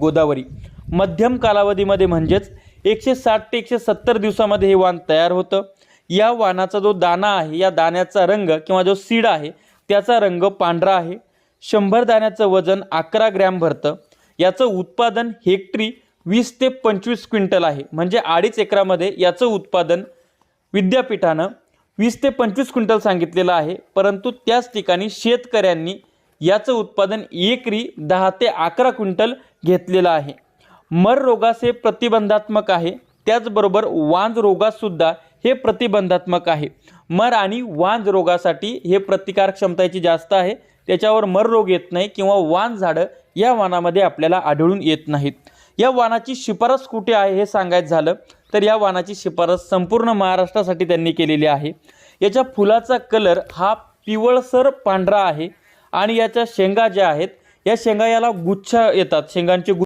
गोदावरी। मध्यम कालावधीमध्ये म्हणजेच 160 ते 170 दिवसामध्ये हे वाण तयार होतं। या वाणाचा जो दाना आहे, या दाण्याचा रंग किंवा जो सीड आहे त्याचा रंग पांढरा आहे। 100 दाण्याचं वजन 11 ग्रॅम भरतं। याचं उत्पादन हेक्टरी 20 ते 25 क्विंटल आहे, म्हणजे 2.5 एकरामध्ये याचं उत्पादन विद्यापीठानं 20 ते 25 क्विंटल सांगितलेलं आहे। परंतु त्याच ठिकाणी शेतकऱ्यांनी याचं उत्पादन एकरी 10 ते 11 क्विंटल घेतलेलं आहे। मर रोगास हे प्रतिबंधात्मक आहे, त्याचबरोबर वांज रोगासुद्धा हे प्रतिबंधात्मक आहे। मर आणि वांज रोगासाठी हे प्रतिकार क्षमतेची जास्त आहे, त्याच्यावर मर रोग येत नाही किंवा वांज झाडं या वाणामध्ये आपल्याला आढळून येत नाहीत। या वाणाची शिफारस कुठे आहे हे सांगायचं झालं तर या वाणाची शिफारस संपूर्ण महाराष्ट्रासाठी त्यांनी केलेली आहे। याच्या फुलाचा कलर हा पिवळसर पांढरा आहे आणि याच्या शेंगा ज्या आहेत या शेंगा याला गुच्छ येतात, शेंगांचे